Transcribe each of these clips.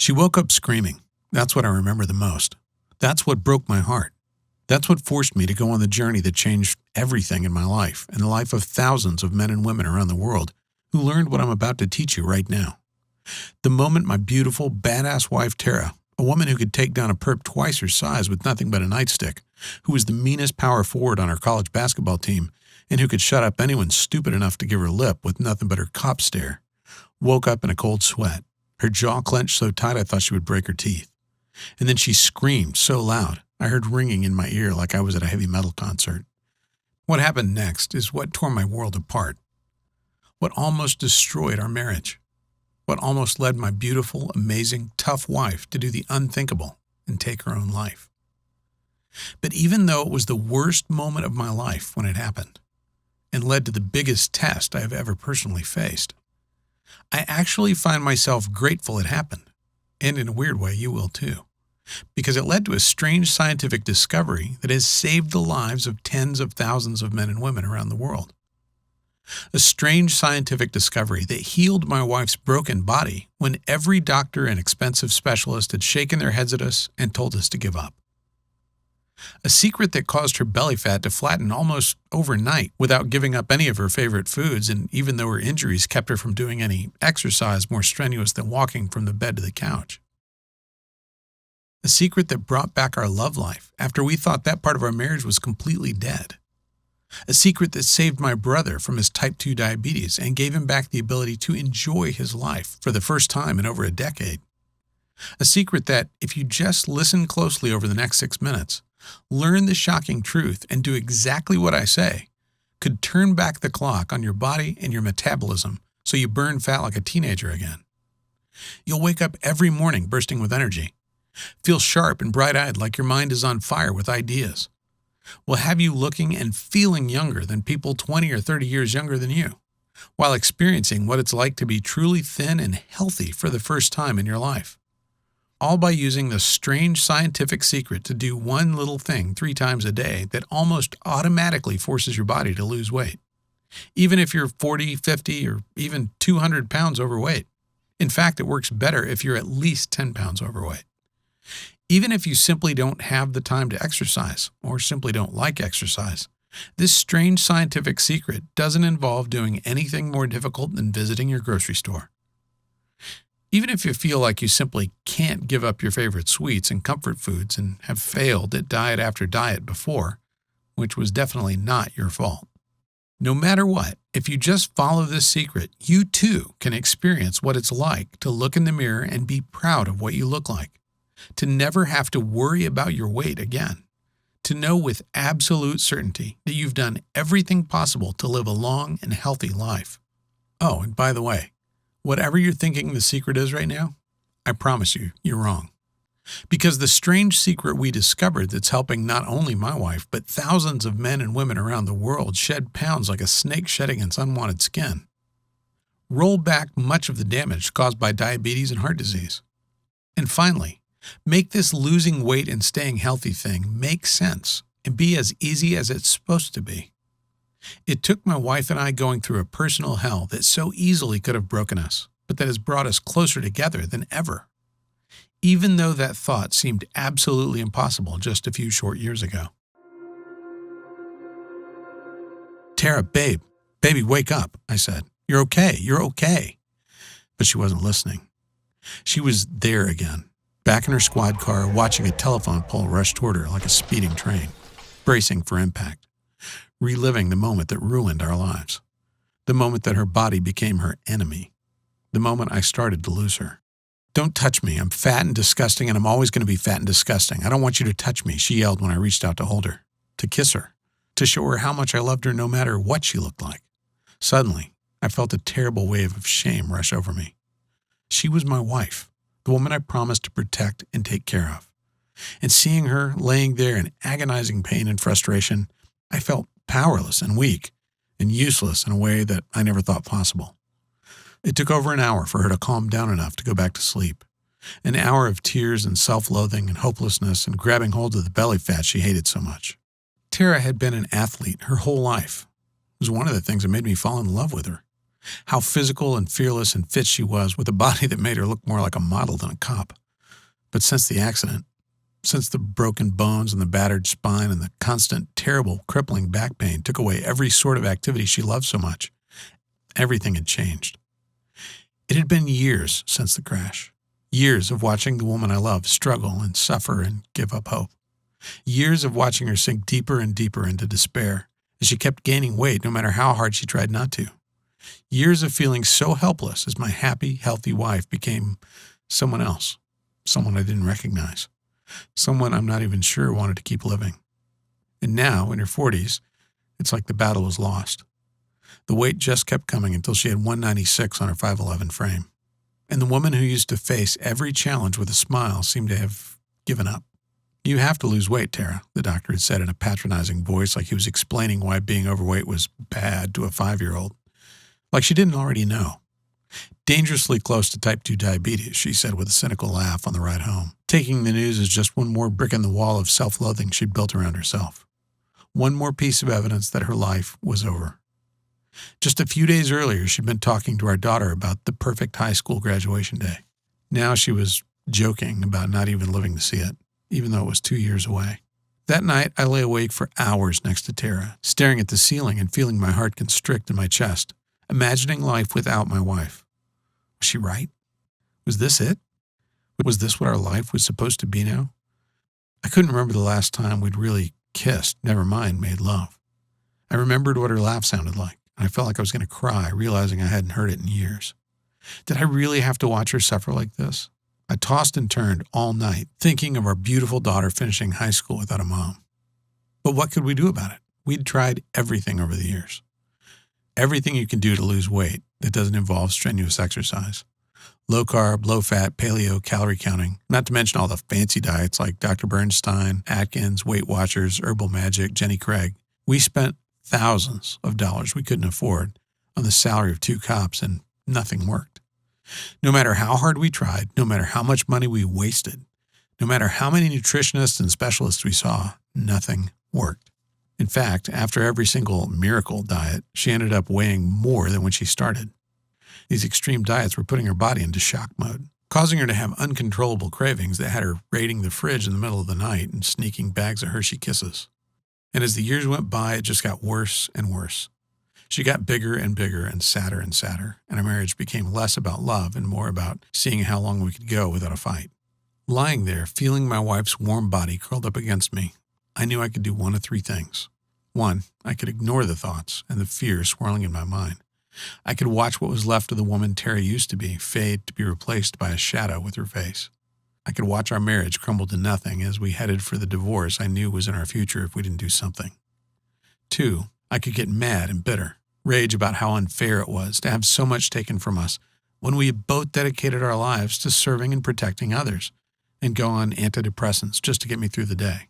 She woke up screaming. That's what I remember the most. That's what broke my heart. That's what forced me to go on the journey that changed everything in my life and the life of thousands of men and women around the world who learned what I'm about to teach you right now. The moment my beautiful, badass wife, Tara, a woman who could take down a perp twice her size with nothing but a nightstick, who was the meanest power forward on our college basketball team, and who could shut up anyone stupid enough to give her lip with nothing but her cop stare, woke up in a cold sweat, her jaw clenched so tight I thought she would break her teeth. And then she screamed so loud, I heard ringing in my ear like I was at a heavy metal concert. What happened next is what tore my world apart. What almost destroyed our marriage. What almost led my beautiful, amazing, tough wife to do the unthinkable and take her own life. But even though it was the worst moment of my life when it happened, and led to the biggest test I have ever personally faced, I actually find myself grateful it happened, and in a weird way you will too, because it led to a strange scientific discovery that has saved the lives of tens of thousands of men and women around the world. A strange scientific discovery that healed my wife's broken body when every doctor and expensive specialist had shaken their heads at us and told us to give up. A secret that caused her belly fat to flatten almost overnight without giving up any of her favorite foods, and even though her injuries kept her from doing any exercise more strenuous than walking from the bed to the couch. A secret that brought back our love life after we thought that part of our marriage was completely dead. A secret that saved my brother from his type 2 diabetes and gave him back the ability to enjoy his life for the first time in over a decade. A secret that, if you just listen closely over the next 6 minutes, learn the shocking truth and do exactly what I say, could turn back the clock on your body and your metabolism so you burn fat like a teenager again. You'll wake up every morning bursting with energy, feel sharp and bright-eyed like your mind is on fire with ideas. Will have you looking and feeling younger than people 20 or 30 years younger than you, while experiencing what it's like to be truly thin and healthy for the first time in your life. All by using the strange scientific secret to do one little thing 3 times a day that almost automatically forces your body to lose weight, even if you're 40, 50, or even 200 pounds overweight. In fact, it works better if you're at least 10 pounds overweight. Even if you simply don't have the time to exercise, or simply don't like exercise, this strange scientific secret doesn't involve doing anything more difficult than visiting your grocery store. Even if you feel like you simply can't give up your favorite sweets and comfort foods and have failed at diet after diet before, which was definitely not your fault. No matter what, if you just follow this secret, you too can experience what it's like to look in the mirror and be proud of what you look like, to never have to worry about your weight again, to know with absolute certainty that you've done everything possible to live a long and healthy life. Oh, and by the way, whatever you're thinking the secret is right now, I promise you, you're wrong. Because the strange secret we discovered that's helping not only my wife, but thousands of men and women around the world shed pounds like a snake shedding its unwanted skin. Roll back much of the damage caused by diabetes and heart disease. And finally, make this losing weight and staying healthy thing make sense and be as easy as it's supposed to be. It took my wife and I going through a personal hell that so easily could have broken us, but that has brought us closer together than ever. Even though that thought seemed absolutely impossible just a few short years ago. Tara, baby, wake up, I said. You're okay. But she wasn't listening. She was there again, back in her squad car, watching a telephone pole rush toward her like a speeding train, bracing for impact, reliving the moment that ruined our lives, the moment that her body became her enemy, the moment I started to lose her. Don't touch me. I'm fat and disgusting, and I'm always going to be fat and disgusting. I don't want you to touch me, she yelled when I reached out to hold her, to kiss her, to show her how much I loved her no matter what she looked like. Suddenly, I felt a terrible wave of shame rush over me. She was my wife, the woman I promised to protect and take care of. And seeing her laying there in agonizing pain and frustration, I felt powerless and weak and useless in a way that I never thought possible. It took over an hour for her to calm down enough to go back to sleep. An hour of tears and self-loathing and hopelessness and grabbing hold of the belly fat she hated so much. Tara had been an athlete her whole life. It was one of the things that made me fall in love with her. how physical and fearless and fit she was, with a body that made her look more like a model than a cop. But since the accident, since the broken bones and the battered spine and the constant, terrible, crippling back pain took away every sort of activity she loved so much, everything had changed. It had been years since the crash. Years of watching the woman I loved struggle and suffer and give up hope. Years of watching her sink deeper and deeper into despair as she kept gaining weight no matter how hard she tried not to. Years of feeling so helpless as my happy, healthy wife became someone else, someone I didn't recognize, someone I'm not even sure wanted to keep living. And now, in her 40s, it's like the battle was lost. The weight just kept coming until she had 196 on her 5'11" frame. And the woman who used to face every challenge with a smile seemed to have given up. "You have to lose weight, Tara," the doctor had said in a patronizing voice, like he was explaining why being overweight was bad to a 5-year-old. Like she didn't already know. "Dangerously close to type 2 diabetes," she said with a cynical laugh on the ride home, taking the news as just one more brick in the wall of self-loathing she'd built around herself. One more piece of evidence that her life was over. Just a few days earlier, she'd been talking to our daughter about the perfect high school graduation day. Now she was joking about not even living to see it, even though it was 2 years away. That night, I lay awake for hours next to Tara, staring at the ceiling and feeling my heart constrict in my chest, imagining life without my wife. Was she right? Was this it? Was this what our life was supposed to be now? I couldn't remember the last time we'd really kissed, never mind made love. I remembered what her laugh sounded like, and I felt like I was going to cry, realizing I hadn't heard it in years. Did I really have to watch her suffer like this? I tossed and turned all night, thinking of our beautiful daughter finishing high school without a mom. But what could we do about it? We'd tried everything over the years. Everything you can do to lose weight that doesn't involve strenuous exercise. Low carb, low fat, paleo, calorie counting, not to mention all the fancy diets like Dr. Bernstein, Atkins, Weight Watchers, Herbal Magic, Jenny Craig. We spent thousands of dollars we couldn't afford on the salary of 2 cops, and nothing worked. No matter how hard we tried, no matter how much money we wasted, no matter how many nutritionists and specialists we saw, nothing worked. In fact, after every single miracle diet, she ended up weighing more than when she started. These extreme diets were putting her body into shock mode, causing her to have uncontrollable cravings that had her raiding the fridge in the middle of the night and sneaking bags of Hershey Kisses. And as the years went by, it just got worse and worse. She got bigger and bigger and sadder, and our marriage became less about love and more about seeing how long we could go without a fight. Lying there, feeling my wife's warm body curled up against me, I knew I could do one of 3 things. 1, I could ignore the thoughts and the fear swirling in my mind. I could watch what was left of the woman Tara used to be fade to be replaced by a shadow with her face. I could watch our marriage crumble to nothing as we headed for the divorce I knew was in our future if we didn't do something. 2, I could get mad and bitter, rage about how unfair it was to have so much taken from us when we had both dedicated our lives to serving and protecting others, and go on antidepressants just to get me through the day.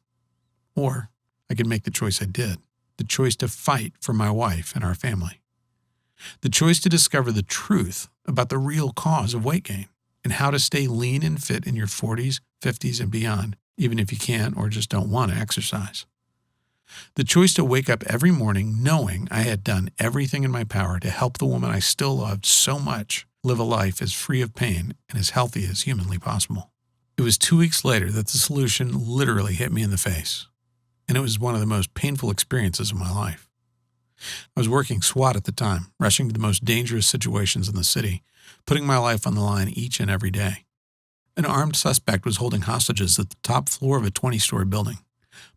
Or I could make the choice I did, the choice to fight for my wife and our family. The choice to discover the truth about the real cause of weight gain and how to stay lean and fit in your 40s, 50s, and beyond, even if you can't or just don't want to exercise. The choice to wake up every morning knowing I had done everything in my power to help the woman I still loved so much live a life as free of pain and as healthy as humanly possible. It was 2 weeks later that the solution literally hit me in the face, and it was one of the most painful experiences of my life. I was working SWAT at the time, rushing to the most dangerous situations in the city, putting my life on the line each and every day. An armed suspect was holding hostages at the top floor of a 20-story building.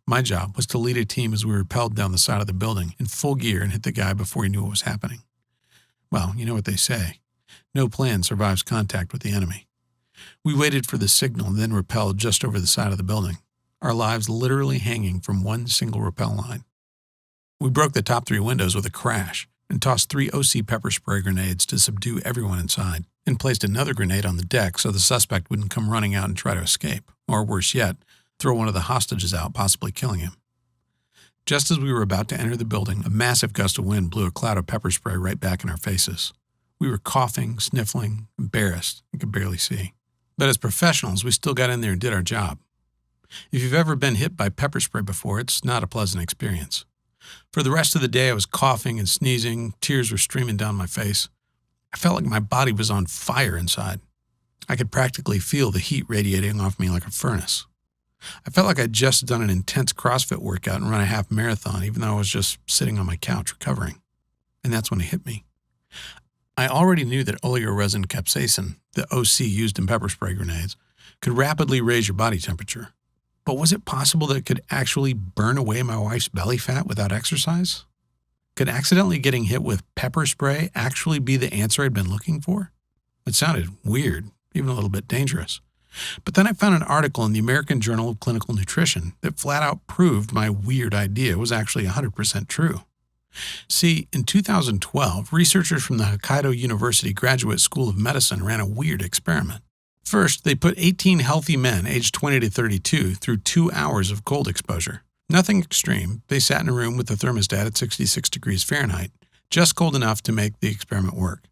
My job was to lead a team as we rappelled down the side of the building in full gear and hit the guy before he knew what was happening. Well, you know what they say. No plan survives contact with the enemy. We waited for the signal and then rappelled just over the side of the building, our lives literally hanging from one single rappel line. We broke the top 3 windows with a crash and tossed 3 OC pepper spray grenades to subdue everyone inside, and placed another grenade on the deck so the suspect wouldn't come running out and try to escape, or worse yet, throw one of the hostages out, possibly killing him. Just as we were about to enter the building, a massive gust of wind blew a cloud of pepper spray right back in our faces. We were coughing, sniffling, embarrassed, and could barely see. But as professionals, we still got in there and did our job. If you've ever been hit by pepper spray before, it's not a pleasant experience. For the rest of the day, I was coughing and sneezing, tears were streaming down my face. I felt like my body was on fire inside. I could practically feel the heat radiating off me like a furnace. I felt like I'd just done an intense CrossFit workout and run a half marathon, even though I was just sitting on my couch recovering. And that's when it hit me. I already knew that oleoresin capsaicin, the OC used in pepper spray grenades, could rapidly raise your body temperature. But was it possible that it could actually burn away my wife's belly fat without exercise? Could accidentally getting hit with pepper spray actually be the answer I'd been looking for? It sounded weird, even a little bit dangerous. But then I found an article in the American Journal of Clinical Nutrition that flat out proved my weird idea was actually 100% true. See, in 2012, researchers from the Hokkaido University Graduate School of Medicine ran a weird experiment. First, they put 18 healthy men aged 20 to 32 through 2 hours of cold exposure. Nothing extreme. They sat in a room with the thermostat at 66 degrees Fahrenheit, just cold enough to make the experiment work.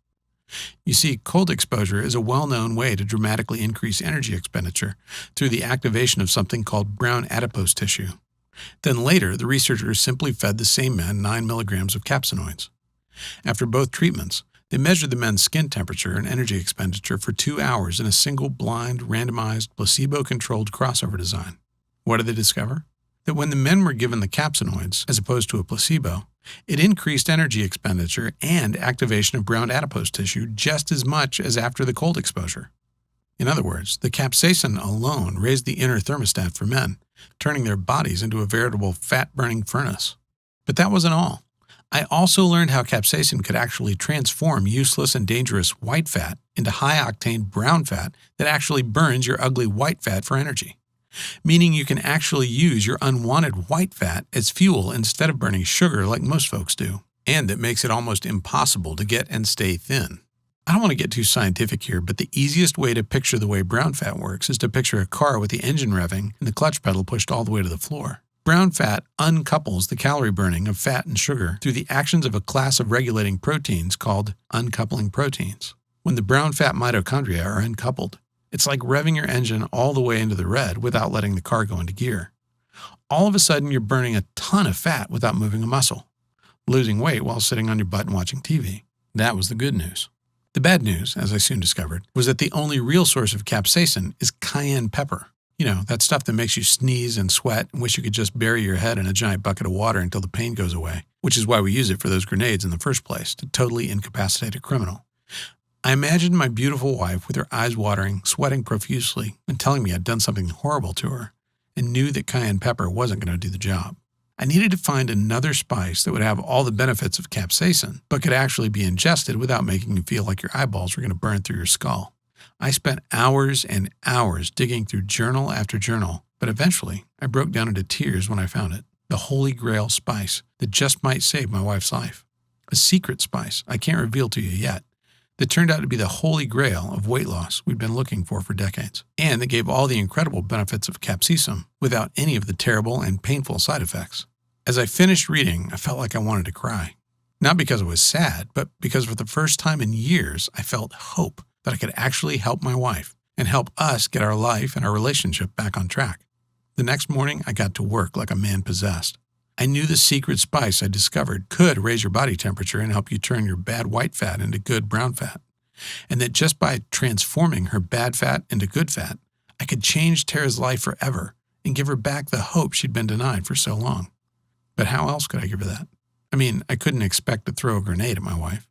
You see, cold exposure is a well-known way to dramatically increase energy expenditure through the activation of something called brown adipose tissue. Then later, the researchers simply fed the same men 9 milligrams of capsaicinoids. After both treatments, they measured the men's skin temperature and energy expenditure for 2 hours in a single blind, randomized, placebo-controlled crossover design. What did they discover? That when the men were given the capsaicinoids, as opposed to a placebo, it increased energy expenditure and activation of brown adipose tissue just as much as after the cold exposure. In other words, the capsaicin alone raised the inner thermostat for men, turning their bodies into a veritable fat-burning furnace. But that wasn't all. I also learned how capsaicin could actually transform useless and dangerous white fat into high-octane brown fat that actually burns your ugly white fat for energy. Meaning you can actually use your unwanted white fat as fuel instead of burning sugar like most folks do. And that makes it almost impossible to get and stay thin. I don't want to get too scientific here, but the easiest way to picture the way brown fat works is to picture a car with the engine revving and the clutch pedal pushed all the way to the floor. Brown fat uncouples the calorie burning of fat and sugar through the actions of a class of regulating proteins called uncoupling proteins. When the brown fat mitochondria are uncoupled, it's like revving your engine all the way into the red without letting the car go into gear. All of a sudden, you're burning a ton of fat without moving a muscle, losing weight while sitting on your butt and watching TV. That was the good news. The bad news, as I soon discovered, was that the only real source of capsaicin is cayenne pepper. You know, that stuff that makes you sneeze and sweat and wish you could just bury your head in a giant bucket of water until the pain goes away, which is why we use it for those grenades in the first place, to totally incapacitate a criminal. I imagined my beautiful wife with her eyes watering, sweating profusely, and telling me I'd done something horrible to her, and knew that cayenne pepper wasn't going to do the job. I needed to find another spice that would have all the benefits of capsaicin, but could actually be ingested without making you feel like your eyeballs were going to burn through your skull. I spent hours and hours digging through journal after journal, but eventually I broke down into tears when I found it. The holy grail spice that just might save my wife's life. A secret spice I can't reveal to you yet, that turned out to be the holy grail of weight loss we'd been looking for decades, and that gave all the incredible benefits of capsicum without any of the terrible and painful side effects. As I finished reading, I felt like I wanted to cry. Not because I was sad, but because for the first time in years, I felt hope that I could actually help my wife and help us get our life and our relationship back on track. The next morning, I got to work like a man possessed. I knew the secret spice I discovered could raise your body temperature and help you turn your bad white fat into good brown fat. And that just by transforming her bad fat into good fat, I could change Tara's life forever and give her back the hope she'd been denied for so long. But how else could I give her that? I mean, I couldn't expect to throw a grenade at my wife.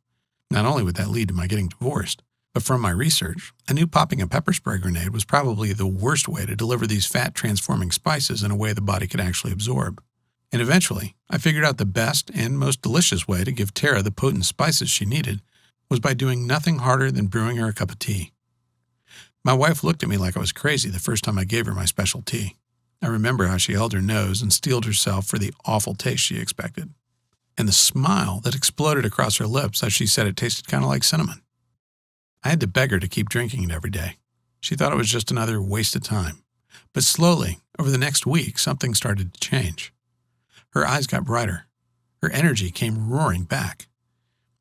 Not only would that lead to my getting divorced, but from my research, I knew popping a pepper spray grenade was probably the worst way to deliver these fat-transforming spices in a way the body could actually absorb. And eventually, I figured out the best and most delicious way to give Tara the potent spices she needed was by doing nothing harder than brewing her a cup of tea. My wife looked at me like I was crazy the first time I gave her my special tea. I remember how she held her nose and steeled herself for the awful taste she expected, and the smile that exploded across her lips as she said it tasted kind of like cinnamon. I had to beg her to keep drinking it every day. She thought it was just another waste of time. But slowly, over the next week, something started to change. Her eyes got brighter. Her energy came roaring back.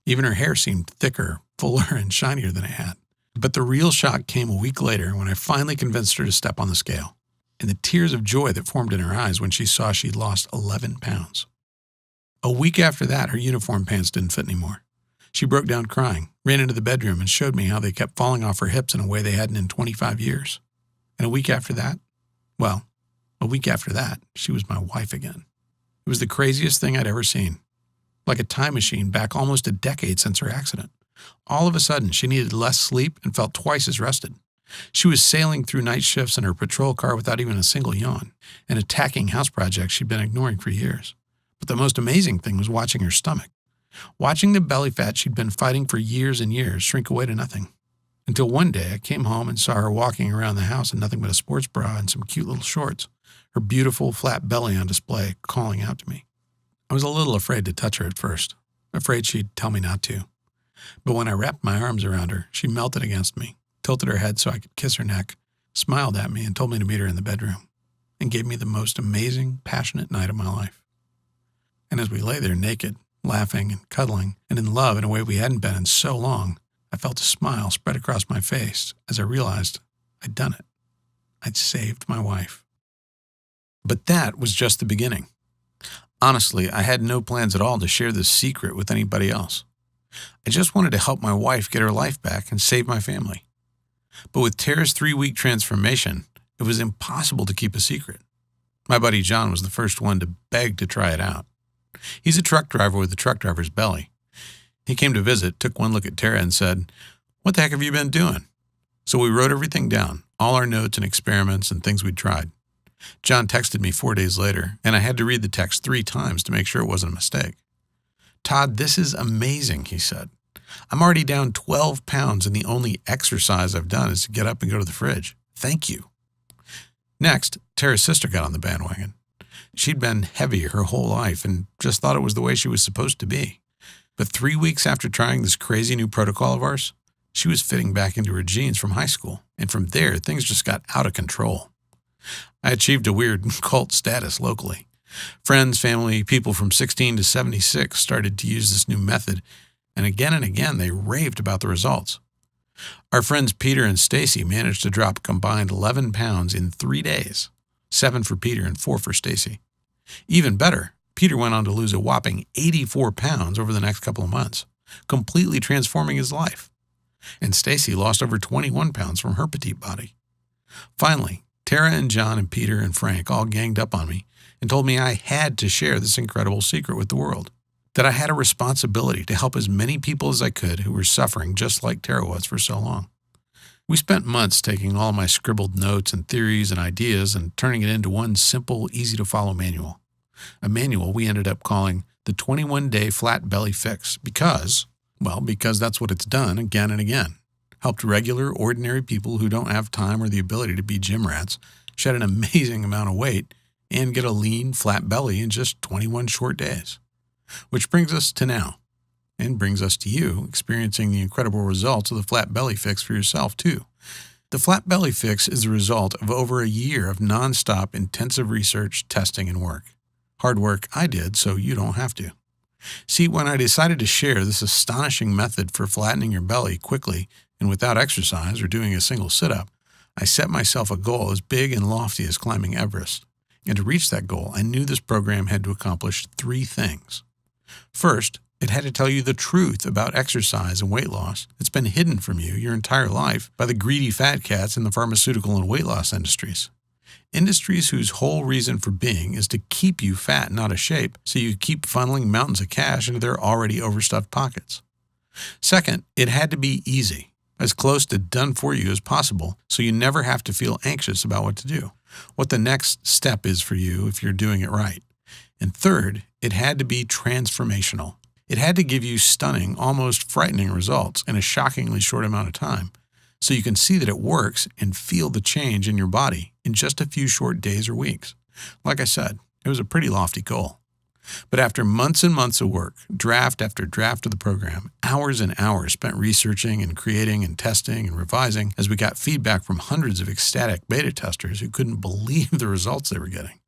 Even her hair seemed thicker, fuller, and shinier than it had. But the real shock came a week later when I finally convinced her to step on the scale, and the tears of joy that formed in her eyes when she saw she'd lost 11 pounds. A week after that, her uniform pants didn't fit anymore. She broke down crying, ran into the bedroom, and showed me how they kept falling off her hips in a way they hadn't in 25 years. And a week after that, she was my wife again. It was the craziest thing I'd ever seen. Like a time machine back almost a decade since her accident. All of a sudden, she needed less sleep and felt twice as rested. She was sailing through night shifts in her patrol car without even a single yawn, and attacking house projects she'd been ignoring for years. But the most amazing thing was watching her stomach. Watching the belly fat she'd been fighting for years and years shrink away to nothing. Until one day I came home and saw her walking around the house in nothing but a sports bra and some cute little shorts, her beautiful flat belly on display, calling out to me. I was a little afraid to touch her at first, afraid she'd tell me not to. But when I wrapped my arms around her, she melted against me, tilted her head so I could kiss her neck, smiled at me and told me to meet her in the bedroom, and gave me the most amazing, passionate night of my life. And as we lay there naked, laughing and cuddling, and in love in a way we hadn't been in so long, I felt a smile spread across my face as I realized I'd done it. I'd saved my wife. But that was just the beginning. Honestly, I had no plans at all to share this secret with anybody else. I just wanted to help my wife get her life back and save my family. But with Tara's 3-week transformation, it was impossible to keep a secret. My buddy John was the first one to beg to try it out. He's a truck driver with a truck driver's belly. He came to visit, took one look at Tara and said, "What the heck have you been doing?" So we wrote everything down, all our notes and experiments and things we'd tried. John texted me 4 days later, and I had to read the text 3 times to make sure it wasn't a mistake. "Todd, this is amazing," he said. "I'm already down 12 pounds, and the only exercise I've done is to get up and go to the fridge. Thank you." Next, Tara's sister got on the bandwagon. She'd been heavy her whole life and just thought it was the way she was supposed to be. But 3 weeks after trying this crazy new protocol of ours, she was fitting back into her jeans from high school, and from there, things just got out of control. I achieved a weird cult status locally. Friends, family, people from 16 to 76 started to use this new method, and again they raved about the results. Our friends Peter and Stacy managed to drop a combined 11 pounds in 3 days, 7 for Peter and 4 for Stacy. Even better, Peter went on to lose a whopping 84 pounds over the next couple of months, completely transforming his life. And Stacy lost over 21 pounds from her petite body. Finally, Tara and John and Peter and Frank all ganged up on me and told me I had to share this incredible secret with the world, that I had a responsibility to help as many people as I could who were suffering just like Tara was for so long. We spent months taking all my scribbled notes and theories and ideas and turning it into one simple, easy-to-follow manual. A manual we ended up calling the 21-Day Flat Belly Fix because that's what it's done again and again. Helped regular, ordinary people who don't have time or the ability to be gym rats shed an amazing amount of weight and get a lean, flat belly in just 21 short days. Which brings us to now, and brings us to you experiencing the incredible results of the Flat Belly Fix for yourself, too. The Flat Belly Fix is the result of over a year of nonstop intensive research, testing, and work. Hard work I did so you don't have to. See, when I decided to share this astonishing method for flattening your belly quickly and without exercise or doing a single sit-up, I set myself a goal as big and lofty as climbing Everest. And to reach that goal, I knew this program had to accomplish 3 things. First, it had to tell you the truth about exercise and weight loss that's been hidden from you your entire life by the greedy fat cats in the pharmaceutical and weight loss industries. Industries whose whole reason for being is to keep you fat and out of shape so you keep funneling mountains of cash into their already overstuffed pockets. Second, it had to be easy, as close to done for you as possible so you never have to feel anxious about what to do, what the next step is for you if you're doing it right. And third, it had to be transformational. It had to give you stunning, almost frightening results in a shockingly short amount of time, so you can see that it works and feel the change in your body in just a few short days or weeks. Like I said, it was a pretty lofty goal. But after months and months of work, draft after draft of the program, hours and hours spent researching and creating and testing and revising as we got feedback from hundreds of ecstatic beta testers who couldn't believe the results they were getting.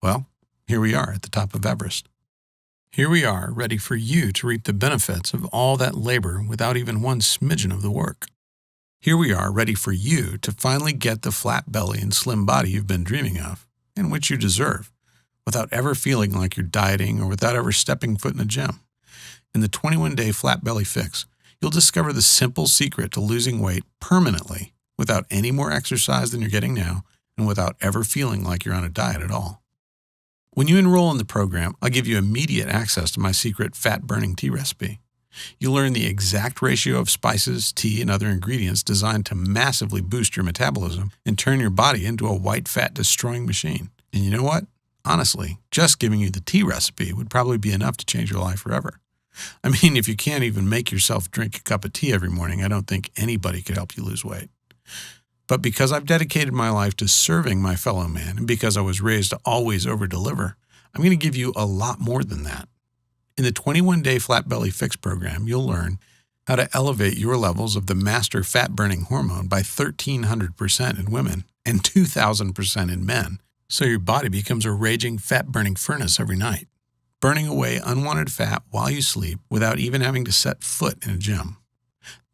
Well, here we are at the top of Everest. Here we are, ready for you to reap the benefits of all that labor without even one smidgen of the work. Here we are, ready for you to finally get the flat belly and slim body you've been dreaming of, and which you deserve, without ever feeling like you're dieting or without ever stepping foot in a gym. In the 21-day Flat Belly Fix, you'll discover the simple secret to losing weight permanently without any more exercise than you're getting now and without ever feeling like you're on a diet at all. When you enroll in the program, I'll give you immediate access to my secret fat-burning tea recipe. You'll learn the exact ratio of spices, tea, and other ingredients designed to massively boost your metabolism and turn your body into a white fat-destroying machine. And you know what? Honestly, just giving you the tea recipe would probably be enough to change your life forever. I mean, if you can't even make yourself drink a cup of tea every morning, I don't think anybody could help you lose weight. But because I've dedicated my life to serving my fellow man, and because I was raised to always over-deliver, I'm going to give you a lot more than that. In the 21-day Flat Belly Fix program, you'll learn how to elevate your levels of the master fat-burning hormone by 1,300% in women and 2,000% in men, so your body becomes a raging fat-burning furnace every night, burning away unwanted fat while you sleep without even having to set foot in a gym.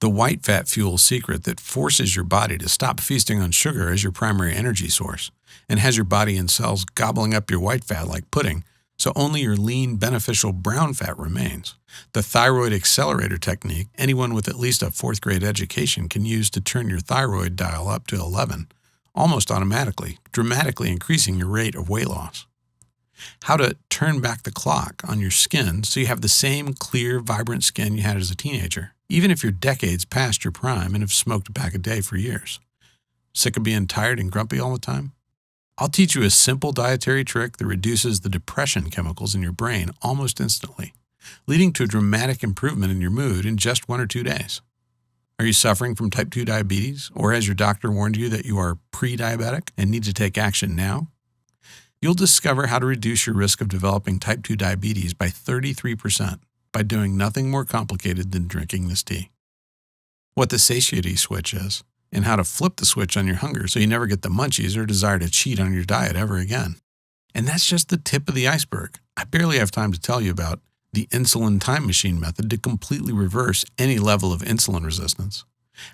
The white fat fuel secret that forces your body to stop feasting on sugar as your primary energy source and has your body and cells gobbling up your white fat like pudding, so only your lean, beneficial brown fat remains. The thyroid accelerator technique anyone with at least a 4th grade education can use to turn your thyroid dial up to 11, almost automatically, dramatically increasing your rate of weight loss. How to turn back the clock on your skin so you have the same clear, vibrant skin you had as a teenager, even if you're decades past your prime and have smoked a pack a day for years. Sick of being tired and grumpy all the time? I'll teach you a simple dietary trick that reduces the depression chemicals in your brain almost instantly, leading to a dramatic improvement in your mood in just 1 or 2 days. Are you suffering from type 2 diabetes, or has your doctor warned you that you are pre-diabetic and need to take action now? You'll discover how to reduce your risk of developing type 2 diabetes by 33% by doing nothing more complicated than drinking this tea. What the satiety switch is, and how to flip the switch on your hunger so you never get the munchies or desire to cheat on your diet ever again. And that's just the tip of the iceberg. I barely have time to tell you about the insulin time machine method to completely reverse any level of insulin resistance,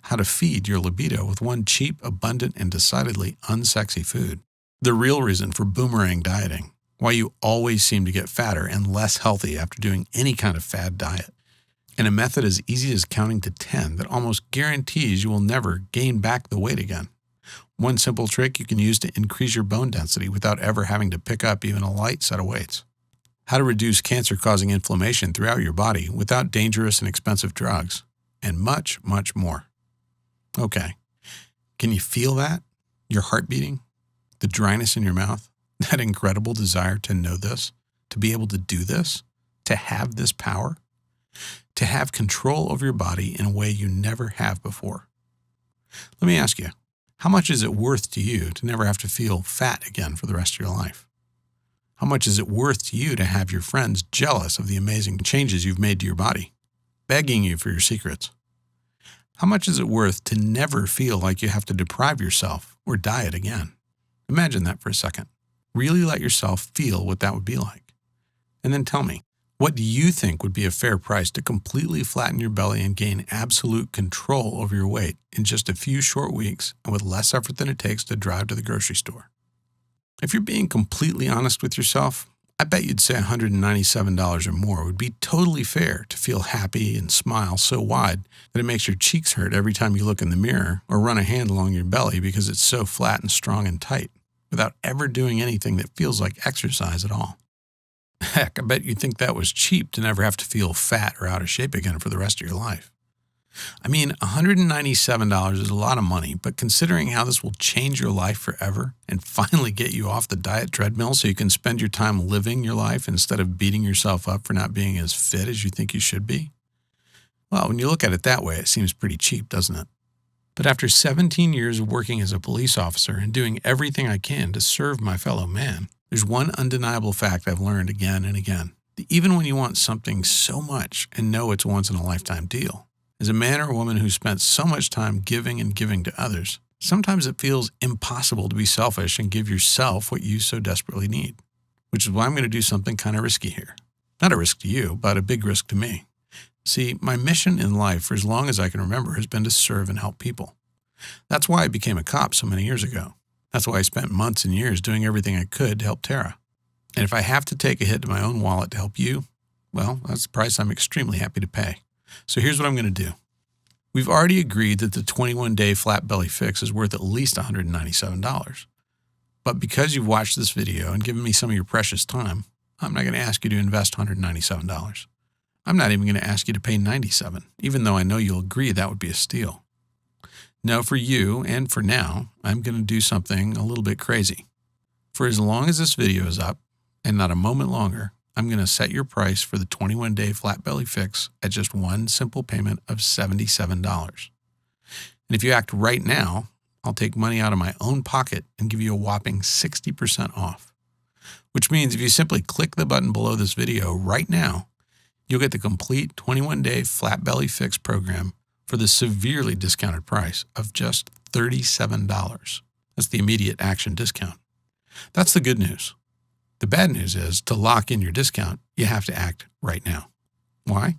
how to feed your libido with one cheap, abundant, and decidedly unsexy food, the real reason for boomerang dieting, why you always seem to get fatter and less healthy after doing any kind of fad diet, and a method as easy as counting to 10 that almost guarantees you will never gain back the weight again. One simple trick you can use to increase your bone density without ever having to pick up even a light set of weights. How to reduce cancer-causing inflammation throughout your body without dangerous and expensive drugs, and much, much more. Okay, can you feel that? Your heart beating? The dryness in your mouth? That incredible desire to know this? To be able to do this? To have this power? To have control over your body in a way you never have before? Let me ask you, how much is it worth to you to never have to feel fat again for the rest of your life? How much is it worth to you to have your friends jealous of the amazing changes you've made to your body, begging you for your secrets? How much is it worth to never feel like you have to deprive yourself or diet again? Imagine that for a second. Really let yourself feel what that would be like. And then tell me, what do you think would be a fair price to completely flatten your belly and gain absolute control over your weight in just a few short weeks and with less effort than it takes to drive to the grocery store? If you're being completely honest with yourself, I bet you'd say $197 or more would be totally fair to feel happy and smile so wide that it makes your cheeks hurt every time you look in the mirror or run a hand along your belly because it's so flat and strong and tight, without ever doing anything that feels like exercise at all. Heck, I bet you'd think that was cheap to never have to feel fat or out of shape again for the rest of your life. I mean, $197 is a lot of money, but considering how this will change your life forever and finally get you off the diet treadmill so you can spend your time living your life instead of beating yourself up for not being as fit as you think you should be, well, when you look at it that way, it seems pretty cheap, doesn't it? But after 17 years of working as a police officer and doing everything I can to serve my fellow man, there's one undeniable fact I've learned again and again, that even when you want something so much and know it's a once-in-a-lifetime deal, as a man or a woman who spent so much time giving and giving to others, sometimes it feels impossible to be selfish and give yourself what you so desperately need, which is why I'm going to do something kind of risky here. Not a risk to you, but a big risk to me. See, my mission in life for as long as I can remember has been to serve and help people. That's why I became a cop so many years ago. That's why I spent months and years doing everything I could to help Tara. And if I have to take a hit to my own wallet to help you, Well, that's the price I'm extremely happy to pay. So here's what I'm going to do. We've already agreed that the 21-day flat belly fix is worth at least $197. But because you've watched this video and given me some of your precious time, I'm not going to ask you to invest $197. I'm not even going to ask you to pay $97, even though I know you'll agree that would be a steal. No, for you and for now, I'm going to do something a little bit crazy. For as long as this video is up, and not a moment longer, I'm going to set your price for the 21-day flat belly fix at just one simple payment of $77. And if you act right now, I'll take money out of my own pocket and give you a whopping 60% off. Which means if you simply click the button below this video right now, you'll get the complete 21-day flat belly fix program for the severely discounted price of just $37. That's the immediate action discount. That's the good news. The bad news is, to lock in your discount, you have to act right now. Why?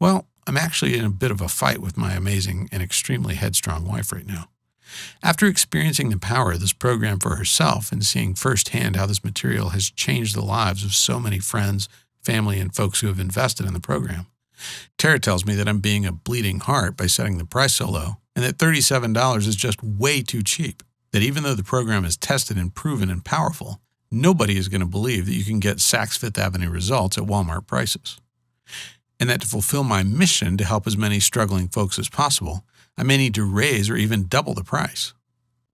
Well, I'm actually in a bit of a fight with my amazing and extremely headstrong wife right now. After experiencing the power of this program for herself and seeing firsthand how this material has changed the lives of so many friends, family, and folks who have invested in the program, Tara tells me that I'm being a bleeding heart by setting the price so low, and that $37 is just way too cheap. That even though the program is tested and proven and powerful, nobody is going to believe that you can get Saks Fifth Avenue results at Walmart prices. And that to fulfill my mission to help as many struggling folks as possible, I may need to raise or even double the price.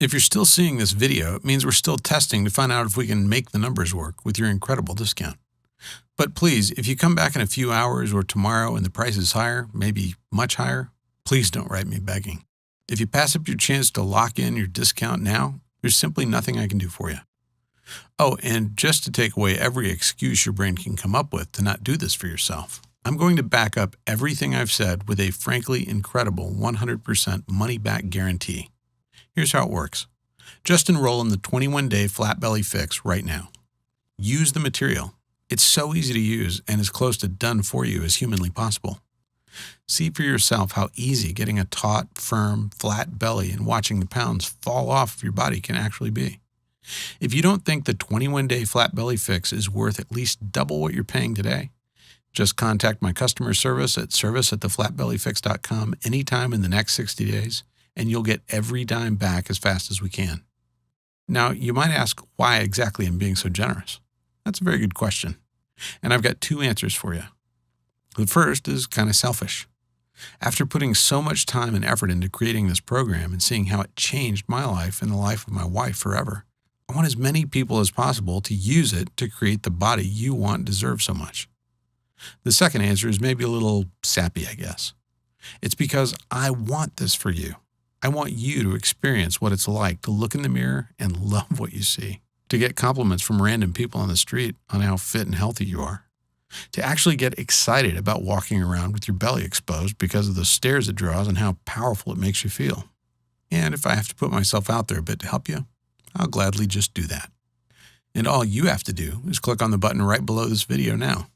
If you're still seeing this video, it means we're still testing to find out if we can make the numbers work with your incredible discount. But please, if you come back in a few hours or tomorrow and the price is higher, maybe much higher, please don't write me begging. If you pass up your chance to lock in your discount now, there's simply nothing I can do for you. Oh, and just to take away every excuse your brain can come up with to not do this for yourself, I'm going to back up everything I've said with a frankly incredible 100% money-back guarantee. Here's how it works. Just enroll in the 21-day flat belly fix right now. Use the material. It's so easy to use and as close to done for you as humanly possible. See for yourself how easy getting a taut, firm, flat belly and watching the pounds fall off of your body can actually be. If you don't think the 21-day flat belly fix is worth at least double what you're paying today, just contact my customer service at service@theflatbellyfix.com anytime in the next 60 days, and you'll get every dime back as fast as we can. Now, you might ask why exactly I'm being so generous. That's a very good question, and I've got two answers for you. The first is kind of selfish. After putting so much time and effort into creating this program and seeing how it changed my life and the life of my wife forever, I want as many people as possible to use it to create the body you want and deserve so much. The second answer is maybe a little sappy, I guess. It's because I want this for you. I want you to experience what it's like to look in the mirror and love what you see, to get compliments from random people on the street on how fit and healthy you are, to actually get excited about walking around with your belly exposed because of the stares it draws and how powerful it makes you feel. And if I have to put myself out there a bit to help you, I'll gladly just do that. And all you have to do is click on the button right below this video now.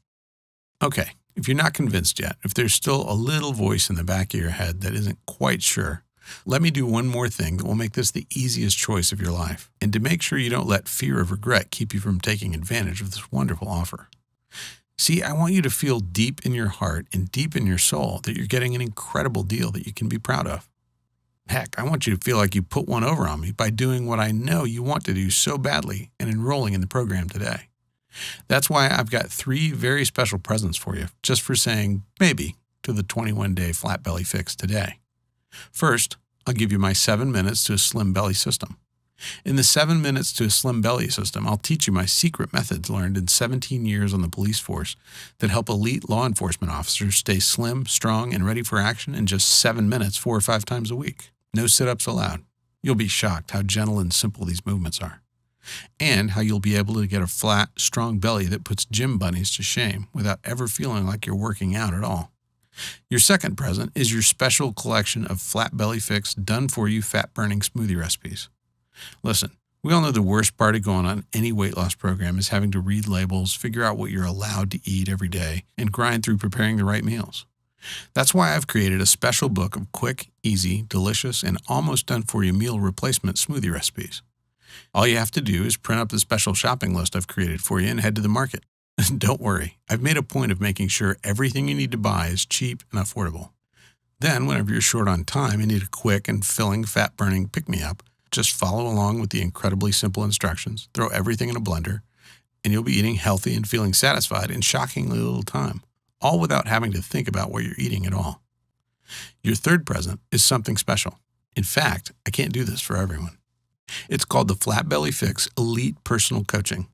Okay, if you're not convinced yet, if there's still a little voice in the back of your head that isn't quite sure, let me do one more thing that will make this the easiest choice of your life, and to make sure you don't let fear of regret keep you from taking advantage of this wonderful offer. See, I want you to feel deep in your heart and deep in your soul that you're getting an incredible deal that you can be proud of. Heck, I want you to feel like you put one over on me by doing what I know you want to do so badly and enrolling in the program today. That's why I've got 3 very special presents for you, just for saying maybe to the 21-day flat belly fix today. First, I'll give you my 7 minutes to a slim belly system. In the 7 minutes to a slim belly system, I'll teach you my secret methods learned in 17 years on the police force that help elite law enforcement officers stay slim, strong, and ready for action in just 7 minutes 4 or 5 times a week. No sit-ups allowed. You'll be shocked how gentle and simple these movements are, and how you'll be able to get a flat, strong belly that puts gym bunnies to shame without ever feeling like you're working out at all. Your second present is your special collection of Flat Belly Fix done-for-you fat-burning smoothie recipes. Listen, we all know the worst part of going on any weight loss program is having to read labels, figure out what you're allowed to eat every day, and grind through preparing the right meals. That's why I've created a special book of quick, easy, delicious, and almost done-for-you meal replacement smoothie recipes. All you have to do is print up the special shopping list I've created for you and head to the market. Don't worry, I've made a point of making sure everything you need to buy is cheap and affordable. Then, whenever you're short on time and need a quick and filling fat-burning pick-me-up, just follow along with the incredibly simple instructions, throw everything in a blender, and you'll be eating healthy and feeling satisfied in shockingly little time, all without having to think about what you're eating at all. Your third present is something special. In fact, I can't do this for everyone. It's called the Flat Belly Fix Elite Personal Coaching.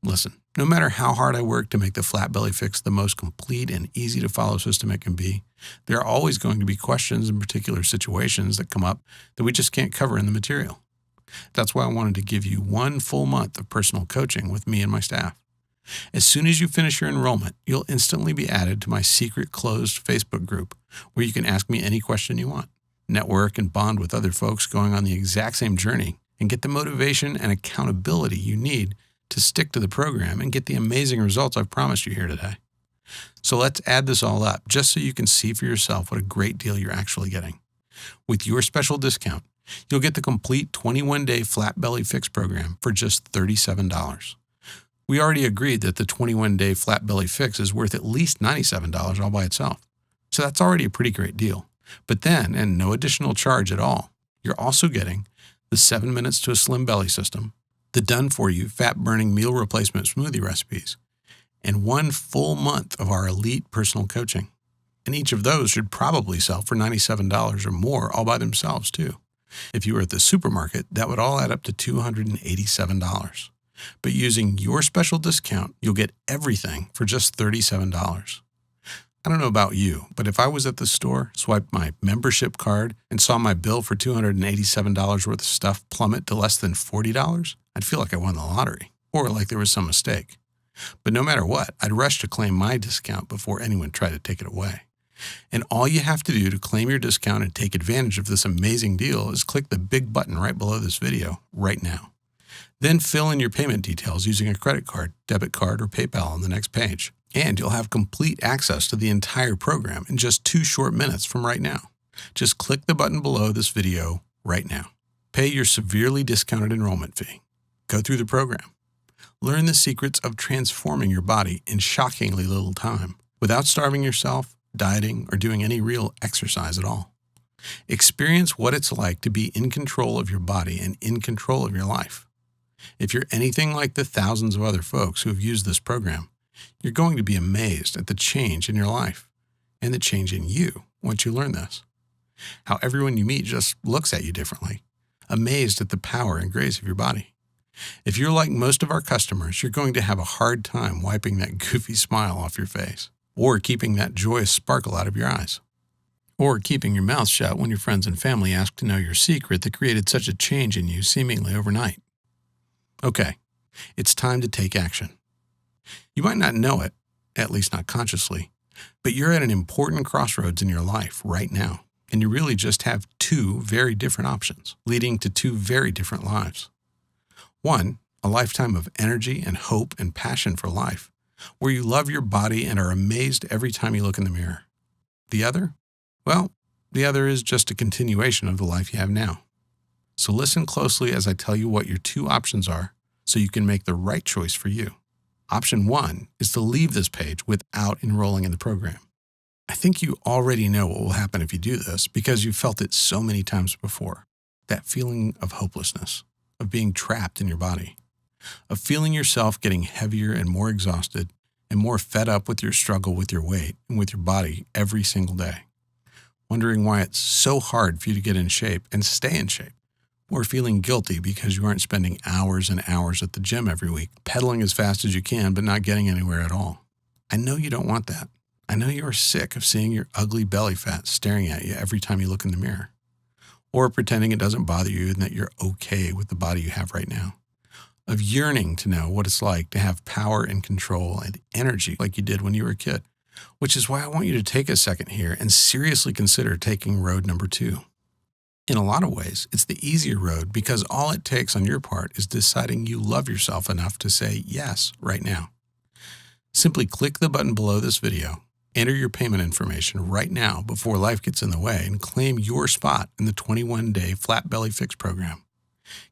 Listen, no matter how hard I work to make the Flat Belly Fix the most complete and easy to follow system it can be, there are always going to be questions in particular situations that come up that we just can't cover in the material. That's why I wanted to give you 1 full month of personal coaching with me and my staff. As soon as you finish your enrollment, you'll instantly be added to my secret closed Facebook group where you can ask me any question you want, network and bond with other folks going on the exact same journey, and get the motivation and accountability you need to stick to the program and get the amazing results I've promised you here today. So let's add this all up just so you can see for yourself what a great deal you're actually getting. With your special discount, you'll get the complete 21-day Flat Belly Fix program for just $37. We already agreed that the 21-day Flat Belly Fix is worth at least $97 all by itself. So that's already a pretty great deal. But then, and no additional charge at all, you're also getting the 7 Minutes to a Slim Belly system, the done-for-you fat-burning meal replacement smoothie recipes, and 1 full month of our elite personal coaching. And each of those should probably sell for $97 or more all by themselves, too. If you were at the supermarket, that would all add up to $287. But using your special discount, you'll get everything for just $37. I don't know about you, but if I was at the store, swiped my membership card, and saw my bill for $287 worth of stuff plummet to less than $40, I'd feel like I won the lottery, or like there was some mistake. But no matter what, I'd rush to claim my discount before anyone tried to take it away. And all you have to do to claim your discount and take advantage of this amazing deal is click the big button right below this video right now. Then fill in your payment details using a credit card, debit card, or PayPal on the next page. And you'll have complete access to the entire program in just 2 short minutes from right now. Just click the button below this video right now. Pay your severely discounted enrollment fee. Go through the program. Learn the secrets of transforming your body in shockingly little time without starving yourself, dieting, or doing any real exercise at all. Experience what it's like to be in control of your body and in control of your life. If you're anything like the thousands of other folks who have used this program, you're going to be amazed at the change in your life and the change in you once you learn this. How everyone you meet just looks at you differently, amazed at the power and grace of your body. If you're like most of our customers, you're going to have a hard time wiping that goofy smile off your face, or keeping that joyous sparkle out of your eyes, or keeping your mouth shut when your friends and family ask to know your secret that created such a change in you seemingly overnight. Okay, it's time to take action. You might not know it, at least not consciously, but you're at an important crossroads in your life right now, and you really just have 2 very different options, leading to 2 very different lives. One, a lifetime of energy and hope and passion for life, where you love your body and are amazed every time you look in the mirror. The other? Well, the other is just a continuation of the life you have now. So listen closely as I tell you what your 2 options are so you can make the right choice for you. Option 1 is to leave this page without enrolling in the program. I think you already know what will happen if you do this because you've felt it so many times before. That feeling of hopelessness, of being trapped in your body, of feeling yourself getting heavier and more exhausted and more fed up with your struggle with your weight and with your body every single day. Wondering why it's so hard for you to get in shape and stay in shape. Or feeling guilty because you aren't spending hours and hours at the gym every week, pedaling as fast as you can but not getting anywhere at all. I know you don't want that. I know you are sick of seeing your ugly belly fat staring at you every time you look in the mirror. Or pretending it doesn't bother you and that you're okay with the body you have right now. Of yearning to know what it's like to have power and control and energy like you did when you were a kid. Which is why I want you to take a second here and seriously consider taking road number 2. In a lot of ways, it's the easier road because all it takes on your part is deciding you love yourself enough to say yes right now. Simply click the button below this video, enter your payment information right now before life gets in the way, and claim your spot in the 21-day Flat Belly Fix program.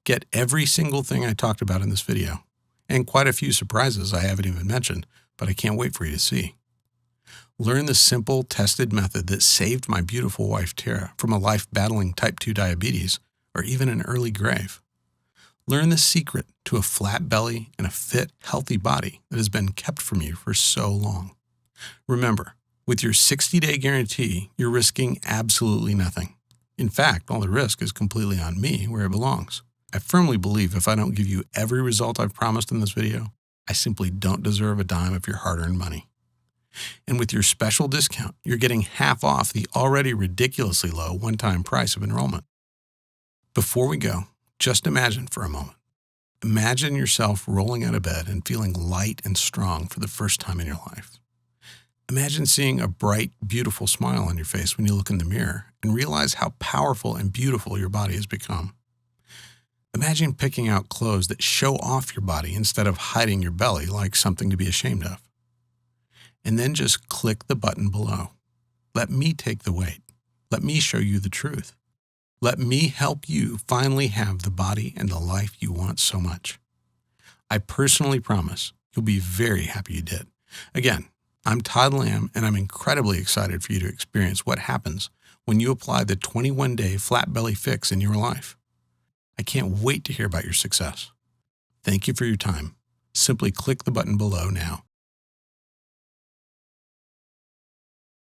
Get every single thing I talked about in this video, and quite a few surprises I haven't even mentioned, but I can't wait for you to see. Learn the simple, tested method that saved my beautiful wife Tara from a life battling type 2 diabetes or even an early grave. Learn the secret to a flat belly and a fit, healthy body that has been kept from you for so long. Remember, with your 60-day guarantee, you're risking absolutely nothing. In fact, all the risk is completely on me where it belongs. I firmly believe if I don't give you every result I've promised in this video, I simply don't deserve a dime of your hard-earned money. And with your special discount, you're getting half off the already ridiculously low one-time price of enrollment. Before we go, just imagine for a moment. Imagine yourself rolling out of bed and feeling light and strong for the first time in your life. Imagine seeing a bright, beautiful smile on your face when you look in the mirror and realize how powerful and beautiful your body has become. Imagine picking out clothes that show off your body instead of hiding your belly like something to be ashamed of. And then just click the button below. Let me take the weight. Let me show you the truth. Let me help you finally have the body and the life you want so much. I personally promise you'll be very happy you did. Again, I'm Todd Lamb, and I'm incredibly excited for you to experience what happens when you apply the 21-day flat belly fix in your life. I can't wait to hear about your success. Thank you for your time. Simply click the button below now.